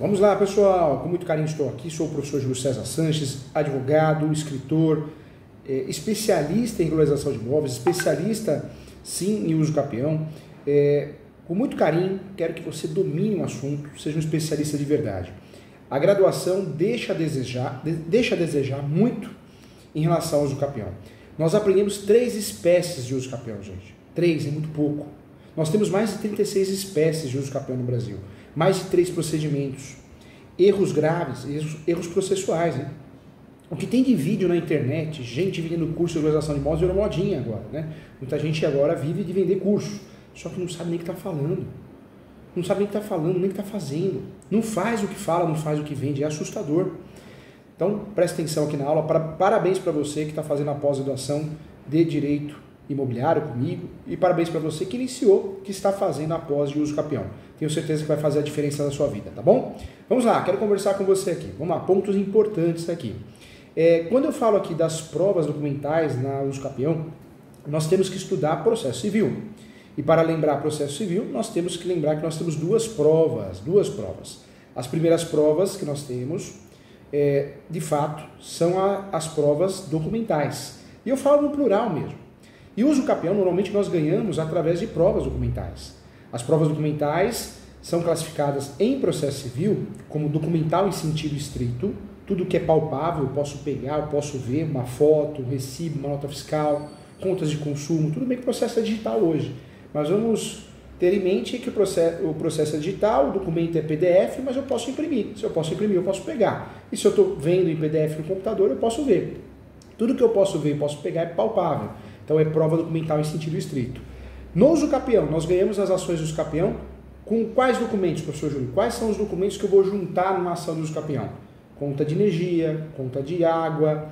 Vamos lá, pessoal. Com muito carinho estou aqui. Sou o professor Júlio César Sanches, advogado, escritor, especialista em regularização de imóveis, especialista, sim, em uso capião. Com muito carinho, quero que você domine o assunto, seja um especialista de verdade. A graduação deixa a desejar muito em relação ao uso capião. Nós aprendemos 3 espécies de uso capião, gente. 3 é muito pouco. Nós temos mais de 36 espécies de uso capião no Brasil. Mais de 3 procedimentos. Erros graves, erros processuais, né? O que tem de vídeo na internet, gente vendendo curso de regularização de imóveis, virou modinha agora, né? Muita gente agora vive de vender curso, só que não sabe nem o que está falando. Não sabe nem o que está falando, nem o que está fazendo. Não faz o que fala, não faz o que vende, é assustador. Então, presta atenção aqui na aula. Parabéns para você que está fazendo a pós-graduação de Direito Imobiliário comigo e parabéns para você que iniciou, que está fazendo a pós de uso capião. Tenho certeza que vai fazer a diferença na sua vida, tá bom? Vamos lá, quero conversar com você aqui. Vamos lá, pontos importantes aqui. Quando eu falo aqui das provas documentais na uso capião, nós temos que estudar processo civil. E para lembrar processo civil, nós temos que lembrar que nós temos duas provas. As primeiras provas que nós temos, de fato, são as provas documentais. E eu falo no plural mesmo. E o uso capião, normalmente, nós ganhamos através de provas documentais. As provas documentais são classificadas em processo civil como documental em sentido estrito. Tudo que é palpável, eu posso pegar, eu posso ver uma foto, um recibo, uma nota fiscal, contas de consumo, tudo bem que o processo é digital hoje. Mas vamos ter em mente que o processo é digital, o documento é PDF, mas eu posso imprimir. Se eu posso imprimir, eu posso pegar. E se eu estou vendo em PDF no computador, eu posso ver. Tudo que eu posso ver e posso pegar é palpável. Então é prova documental em sentido estrito. No uso capião, nós ganhamos as ações do uso capião com quais documentos, professor Júlio? Quais são os documentos que eu vou juntar numa ação do uso capião? Conta de energia, conta de água,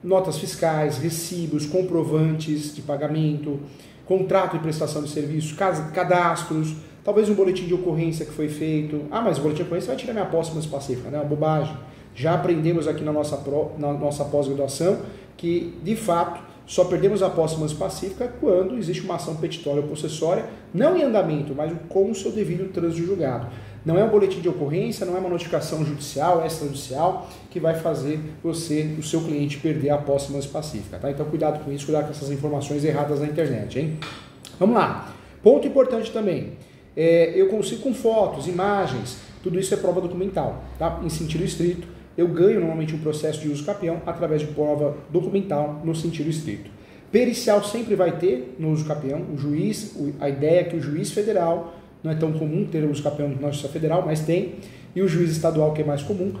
notas fiscais, recibos, comprovantes de pagamento, contrato de prestação de serviço, cadastros, talvez um boletim de ocorrência que foi feito. Mas o boletim de ocorrência vai tirar minha posse mais pacífica, né? Uma bobagem. Já aprendemos aqui na nossa pós-graduação que, de fato, só perdemos a posse mais pacífica quando existe uma ação petitória ou possessória, não em andamento, mas com o seu devido trânsito julgado. Não é um boletim de ocorrência, não é uma notificação judicial, extrajudicial, que vai fazer o seu cliente perder a posse mais pacífica, tá? Então cuidado com isso, cuidado com essas informações erradas na internet, hein? Vamos lá. Ponto importante também. Eu consigo com fotos, imagens, tudo isso é prova documental, tá? Em sentido estrito. Eu ganho normalmente um processo de uso capião através de prova documental no sentido estrito. Pericial sempre vai ter no uso capião. A ideia é que o juiz federal, não é tão comum ter o uso capião na Justiça Federal, mas tem, e o juiz estadual, que é mais comum,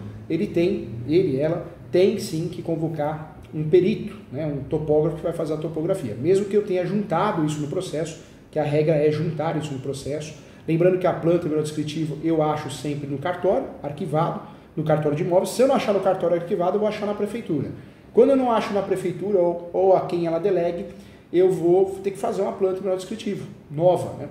ela tem sim que convocar um perito, né, um topógrafo que vai fazer a topografia. Mesmo que eu tenha juntado isso no processo, que a regra é juntar isso no processo. Lembrando que a planta e o melhor descritivo eu acho sempre no cartório, arquivado, no cartório de imóveis. Se eu não achar no cartório arquivado, eu vou achar na prefeitura. Quando eu não acho na prefeitura ou a quem ela delegue, eu vou ter que fazer uma planta e melhor descritivo, nova, né,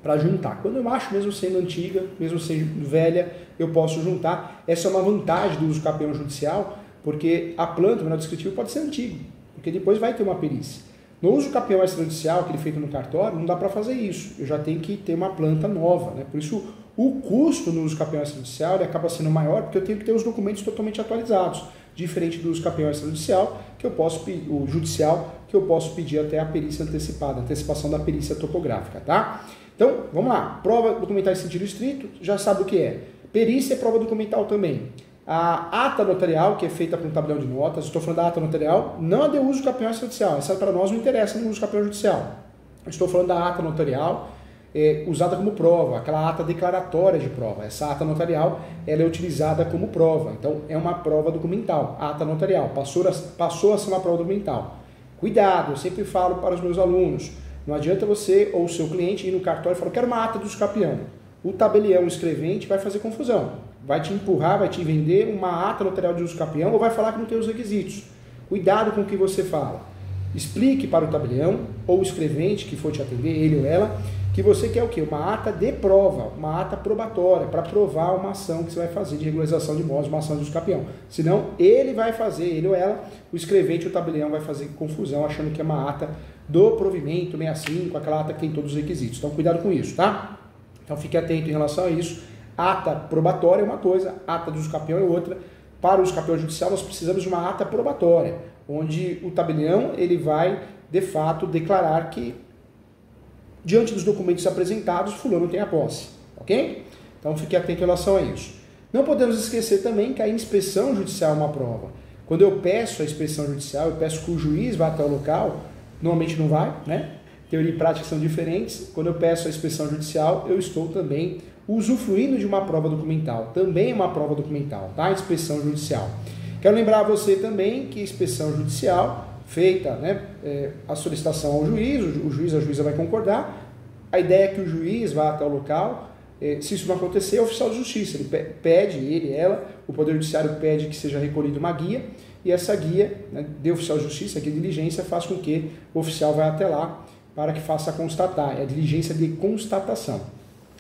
para juntar. Quando eu acho, mesmo sendo antiga, mesmo sendo velha, eu posso juntar. Essa é uma vantagem do uso capião judicial, porque a planta, o menor descritivo, pode ser antigo, porque depois vai ter uma perícia. No uso capião extrajudicial, aquele feito no cartório, não dá para fazer isso. Eu já tenho que ter uma planta nova, né? Por isso, o custo no uso capião extrajudicial ele acaba sendo maior, porque eu tenho que ter os documentos totalmente atualizados, diferente do uso capião extrajudicial, que eu posso pedir até a perícia antecipada, antecipação da perícia topográfica, tá? Então, vamos lá. Prova documental em sentido estrito, já sabe o que é. Perícia é prova documental também. A ata notarial, que é feita por um tabelião de notas, estou falando da ata notarial, não a de uso capião extrajudicial. Essa para nós não interessa no uso capião judicial. Estou falando da ata notarial, usada como prova, aquela ata declaratória de prova. Essa ata notarial ela é utilizada como prova. Então, é uma prova documental. A ata notarial passou a ser uma prova documental. Cuidado, eu sempre falo para os meus alunos, não adianta você ou o seu cliente ir no cartório e falar, quero uma ata do uso capião. O tabelião, o escrevente, vai fazer confusão. Vai te empurrar, vai te vender uma ata notarial de uso capião ou vai falar que não tem os requisitos. Cuidado com o que você fala. Explique para o tabelião ou o escrevente que for te atender, ele ou ela, que você quer o quê? Uma ata de prova, uma ata probatória, para provar uma ação que você vai fazer de regularização de imóveis, uma ação de uso capião. Senão, ele vai fazer, ele ou ela, o escrevente ou o tabelião vai fazer confusão, achando que é uma ata do provimento 65, aquela ata que tem todos os requisitos. Então, cuidado com isso, tá? Então, fique atento em relação a isso. ata probatória é uma coisa, ata do usucapião é outra. Para o usucapião judicial nós precisamos de uma ata probatória, onde o tabelião ele vai, de fato, declarar que, diante dos documentos apresentados, fulano tem a posse, ok? Então fique atento em relação a isso. Não podemos esquecer também que a inspeção judicial é uma prova. Quando eu peço a inspeção judicial, eu peço que o juiz vá até o local, normalmente não vai, né? Teoria e prática são diferentes. Quando eu peço a inspeção judicial, eu estou também usufruindo de uma prova documental. Também é uma prova documental, tá? Inspeção judicial. Quero lembrar a você também que a inspeção judicial, feita, né, a solicitação ao juiz, o juiz, a juíza vai concordar. A ideia é que o juiz vá até o local. Se isso não acontecer, é o oficial de justiça. Ele pede, ela, o Poder Judiciário pede que seja recolhida uma guia, e essa guia, né, de oficial de justiça, que é diligência, faz com que o oficial vá até lá para que faça constatar. É a diligência de constatação.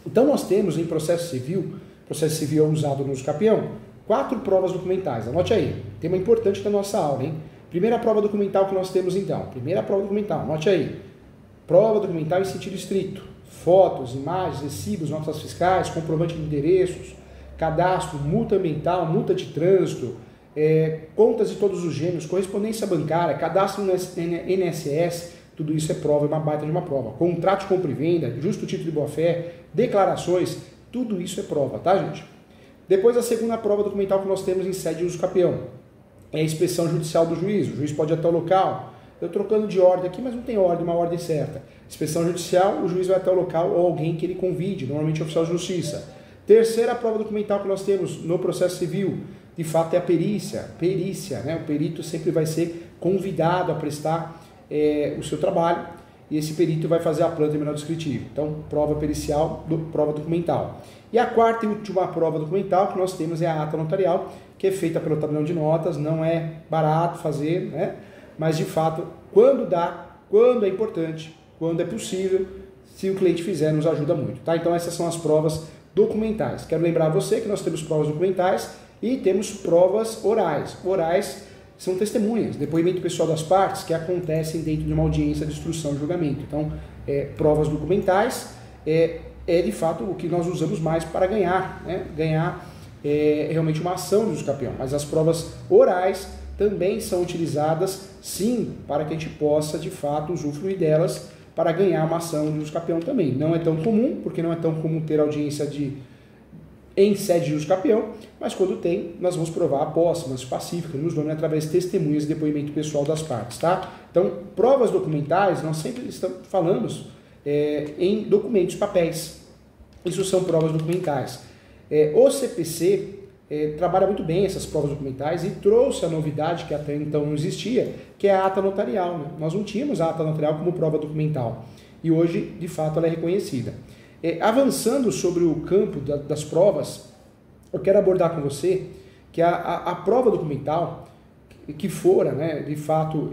Então nós temos em processo civil é usado no usucapião, 4 provas documentais. Anote aí, tema importante da nossa aula, hein? Primeira prova documental que nós temos então. Primeira prova documental, anote aí. Prova documental em sentido estrito. Fotos, imagens, recibos, notas fiscais, comprovante de endereços, cadastro, multa ambiental, multa de trânsito, contas de todos os gêneros, correspondência bancária, cadastro no INSS, tudo isso é prova, é uma baita de uma prova. Contrato de compra e venda, justo título de boa-fé, declarações, tudo isso é prova, tá, gente? Depois, a segunda prova documental que nós temos em sede de usucapião é a inspeção judicial do juiz. O juiz pode ir até o local. Eu trocando de ordem aqui, mas não tem ordem, uma ordem certa. Inspeção judicial, o juiz vai até o local ou alguém que ele convide, normalmente o oficial de justiça. Terceira prova documental que nós temos no processo civil, de fato, é a perícia. Perícia, né? O perito sempre vai ser convidado a prestar o seu trabalho, e esse perito vai fazer a planta terminal descritiva. Então, prova pericial, prova documental. E a quarta e última prova documental que nós temos é a ata notarial, que é feita pelo tabelião de notas. Não é barato fazer, né? Mas de fato, quando dá, quando é importante, quando é possível, se o cliente fizer, nos ajuda muito, tá? Então essas são as provas documentais. Quero lembrar você que nós temos provas documentais e temos provas orais. Orais são testemunhas, depoimento pessoal das partes que acontecem dentro de uma audiência de instrução e julgamento. Então, provas documentais é de fato o que nós usamos mais para ganhar, né? Ganhar realmente uma ação de usucapião. Mas as provas orais também são utilizadas, sim, para que a gente possa, de fato, usufruir delas para ganhar uma ação de usucapião também. Não é tão comum, porque não é tão comum ter audiência em sede de usucapião, mas quando tem, nós vamos provar a posse, mas pacífica, nos nome através de testemunhas e depoimento pessoal das partes, tá? Então, provas documentais, nós sempre falamos em documentos, papéis. Isso são provas documentais. O CPC trabalha muito bem essas provas documentais e trouxe a novidade que até então não existia, que é a ata notarial, né? Nós não tínhamos a ata notarial como prova documental e hoje, de fato, ela é reconhecida. Avançando sobre o campo das provas, eu quero abordar com você que a prova documental que fora, né, de fato,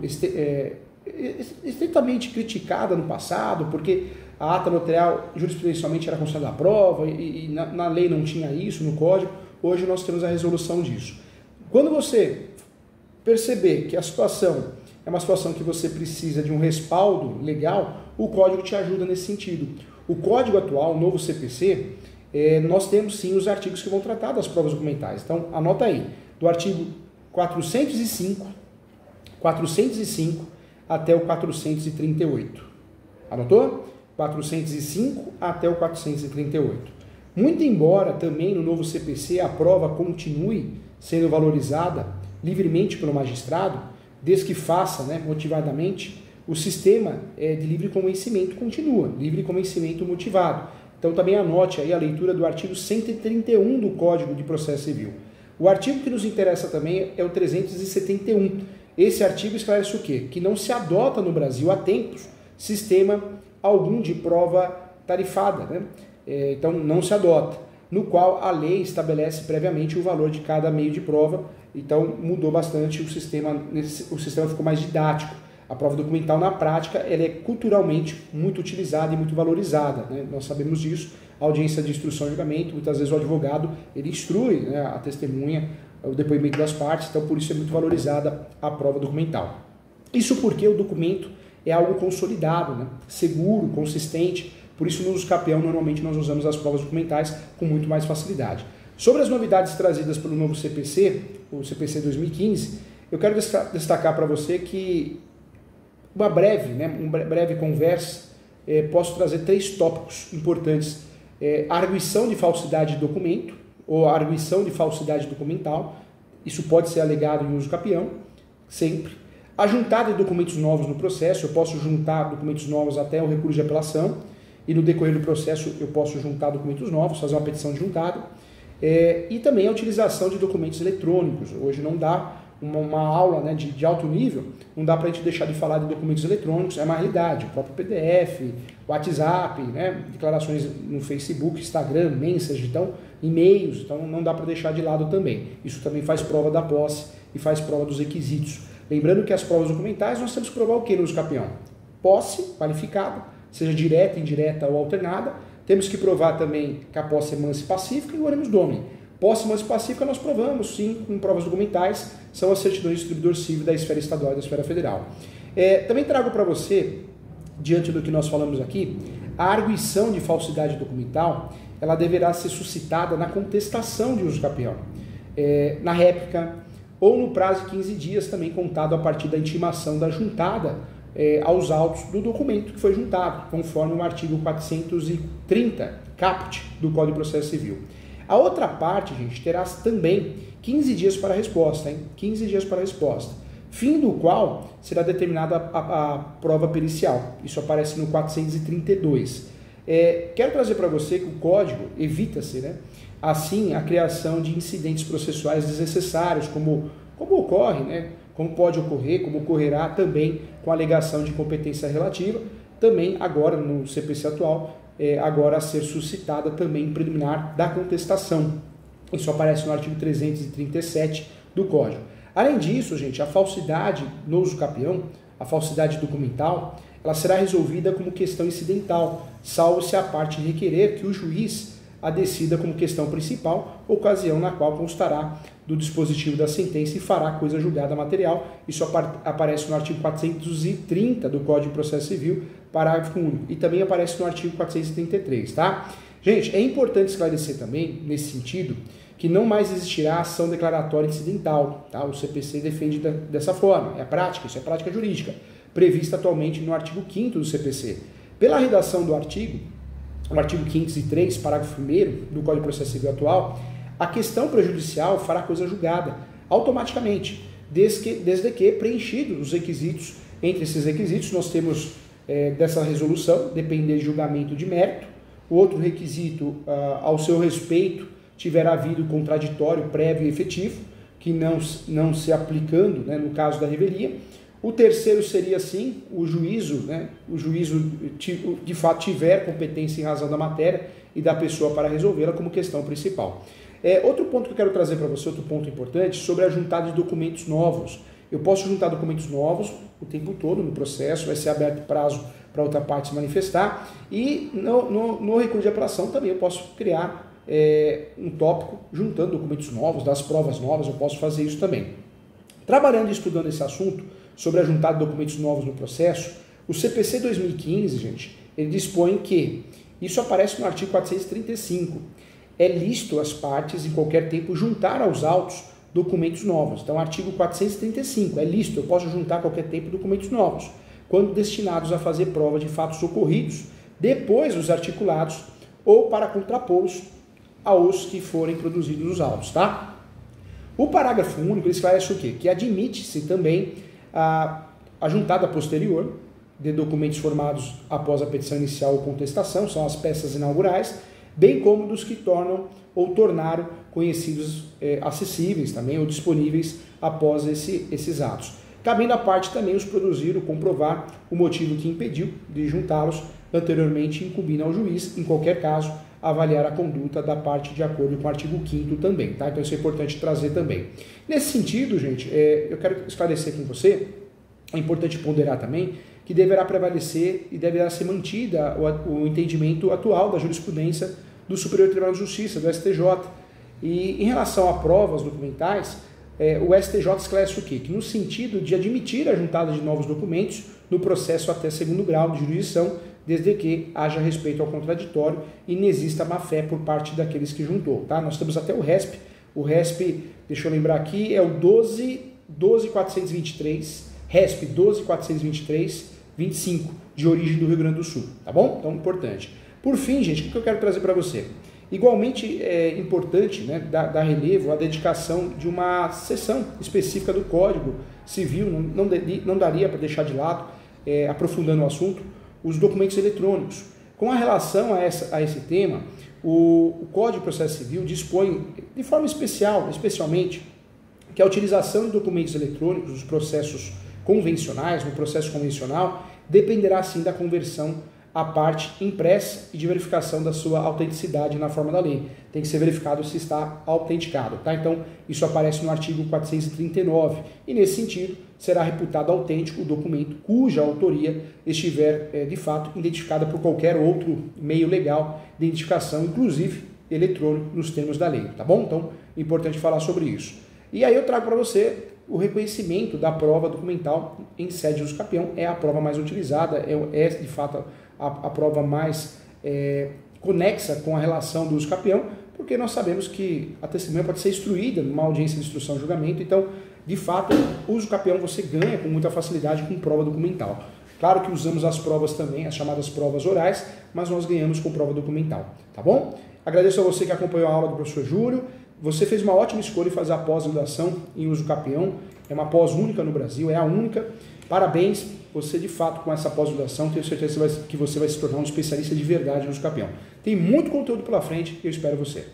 estritamente criticada no passado, porque a ata notarial jurisprudencialmente era considerada a prova e na lei não tinha isso, no código. Hoje nós temos a resolução disso. Quando você perceber que a situação é uma situação que você precisa de um respaldo legal, o código te ajuda nesse sentido. O código atual, o novo CPC, nós temos sim os artigos que vão tratar das provas documentais. Então, anota aí, do artigo 405 até o 438. Anotou? 405 até o 438. Muito embora também no novo CPC a prova continue sendo valorizada livremente pelo magistrado, desde que faça, né, motivadamente, o sistema de livre convencimento continua, livre convencimento motivado. Então também anote aí a leitura do artigo 131 do Código de Processo Civil. O artigo que nos interessa também é o 371. Esse artigo esclarece o quê? Que não se adota no Brasil há tempos sistema algum de prova tarifada, né? Então não se adota, no qual a lei estabelece previamente o valor de cada meio de prova. Então mudou bastante o sistema ficou mais didático. A prova documental na prática ela é culturalmente muito utilizada e muito valorizada, né? Nós sabemos disso. A audiência de instrução e julgamento, muitas vezes o advogado ele instrui, né, a testemunha, o depoimento das partes, então por isso é muito valorizada a prova documental. Isso porque o documento é algo consolidado, né? Seguro, consistente, por isso no uso capião normalmente nós usamos as provas documentais com muito mais facilidade. Sobre as novidades trazidas pelo novo CPC, o CPC 2015, eu quero destacar para você que uma breve conversa, posso trazer 3 tópicos importantes. A arguição de falsidade de documento, ou a arguição de falsidade documental, isso pode ser alegado em uso capião, sempre. A juntada de documentos novos no processo, eu posso juntar documentos novos até o recurso de apelação, e no decorrer do processo eu posso juntar documentos novos, fazer uma petição de juntada, e também a utilização de documentos eletrônicos. Hoje não dá uma aula, né, de alto nível, não dá para a gente deixar de falar de documentos eletrônicos, é uma realidade, o próprio PDF, WhatsApp, né, declarações no Facebook, Instagram, Message, então, e-mails, então não dá para deixar de lado também. Isso também faz prova da posse e faz prova dos requisitos. Lembrando que as provas documentais nós temos que provar o que no uso capião? Posse qualificada, seja direta, indireta ou alternada. Temos que provar também que a posse é mansa e pacífica e o ônibus domini. Posse mansa e pacífica nós provamos, sim, em provas documentais, são as certidões de distribuidor civil da esfera estadual e da esfera federal. Também trago para você, diante do que nós falamos aqui, a arguição de falsidade documental, ela deverá ser suscitada na contestação de uso capião, na réplica ou no prazo de 15 dias, também contado a partir da intimação da juntada aos autos do documento que foi juntado, conforme o artigo 430, caput, do Código de Processo Civil. A outra parte, gente, terá também 15 dias para a resposta, hein? 15 dias para a resposta, fim do qual será determinada a prova pericial. Isso aparece no 432. Quero trazer para você que o Código evita-se, né, assim, a criação de incidentes processuais desnecessários, como ocorre, né, como pode ocorrer, como ocorrerá também com a alegação de competência relativa, também agora no CPC atual, agora a ser suscitada também preliminar da contestação. Isso aparece no artigo 337 do Código. Além disso, gente, a falsidade no uso capião, a falsidade documental, ela será resolvida como questão incidental, salvo se a parte requerer que o juiz a decida como questão principal, ocasião na qual constará do dispositivo da sentença e fará coisa julgada material. Isso aparece no artigo 430 do Código de Processo Civil, parágrafo único, e também aparece no artigo 433, tá? Gente, é importante esclarecer também, nesse sentido, que não mais existirá ação declaratória incidental, tá? O CPC defende dessa forma, é a prática, isso é prática jurídica, prevista atualmente no artigo 5º do CPC. Pela redação do artigo, o artigo 503, parágrafo 1º do Código de Processo Civil atual, a questão prejudicial fará coisa julgada automaticamente, desde que preenchidos os requisitos. Entre esses requisitos nós temos dessa resolução, depender de julgamento de mérito. O outro requisito, ao seu respeito, tiver havido contraditório prévio e efetivo, que não se aplicando, né, no caso da revelia. O terceiro seria, sim, o juízo, né, o juízo de fato tiver competência em razão da matéria e da pessoa para resolvê-la como questão principal. Outro ponto que eu quero trazer para você, outro ponto importante, sobre a juntada de documentos novos. Eu posso juntar documentos novos o tempo todo no processo, vai ser aberto prazo para outra parte se manifestar, e no recurso de apelação também eu posso criar um tópico juntando documentos novos, das provas novas, eu posso fazer isso também. Trabalhando e estudando esse assunto sobre a juntada de documentos novos no processo, o CPC 2015, gente, ele dispõe que, isso aparece no artigo 435, é lícito às partes em qualquer tempo juntar aos autos documentos novos. Então, artigo 435, é lícito, eu posso juntar a qualquer tempo documentos novos, quando destinados a fazer prova de fatos ocorridos depois dos articulados ou para contrapô-los aos que forem produzidos os autos, tá? O parágrafo único esclarece o quê? Que admite-se também a juntada posterior de documentos formados após a petição inicial ou contestação, são as peças inaugurais, bem como dos que tornam ou tornaram conhecidos, acessíveis também ou disponíveis após esses atos. Cabendo à parte também os produzir ou comprovar o motivo que impediu de juntá-los anteriormente, incumbindo ao juiz, em qualquer caso, avaliar a conduta da parte de acordo com o artigo 5º também, tá? Então isso é importante trazer também. Nesse sentido, gente, eu quero esclarecer com você, é importante ponderar também, que deverá prevalecer e deverá ser mantida o entendimento atual da jurisprudência do Superior Tribunal de Justiça, do STJ. E em relação a provas documentais, o STJ esclarece o quê? Que no sentido de admitir a juntada de novos documentos no processo até segundo grau de jurisdição, desde que haja respeito ao contraditório e não exista má-fé por parte daqueles que juntou, tá? Nós temos até o RESP, deixa eu lembrar aqui, é o 12423, RESP 12423-25, de origem do Rio Grande do Sul, tá bom? Então, importante. Por fim, gente, o que eu quero trazer para você? Igualmente é importante, né, dar relevo à dedicação de uma seção específica do Código Civil, não daria para deixar de lado, aprofundando o assunto, os documentos eletrônicos. Com a relação a esse tema, o Código de Processo Civil dispõe de forma especialmente, que a utilização de documentos eletrônicos nos processos convencionais, no processo convencional, dependerá sim da conversão à parte impressa e de verificação da sua autenticidade na forma da lei. Tem que ser verificado se está autenticado, tá? Então, isso aparece no artigo 439 e, nesse sentido, será reputado autêntico o documento cuja autoria estiver, de fato, identificada por qualquer outro meio legal de identificação, inclusive eletrônico, nos termos da lei, tá bom? Então, é importante falar sobre isso. E aí eu trago para você o reconhecimento da prova documental em sede de uso capião. É a prova mais utilizada, é de fato a prova mais conexa com a relação do uso capião, porque nós sabemos que a testemunha pode ser instruída numa audiência de instrução e julgamento, então, de fato, o uso capião você ganha com muita facilidade com prova documental. Claro que usamos as provas também, as chamadas provas orais, mas nós ganhamos com prova documental, tá bom? Agradeço a você que acompanhou a aula do professor Júlio. Você fez uma ótima escolha em fazer a pós-graduação em uso capião, é uma pós única no Brasil, é a única. Parabéns, você de fato com essa pós-graduação, tenho certeza que você vai se tornar um especialista de verdade no uso capião. Tem muito conteúdo pela frente e eu espero você.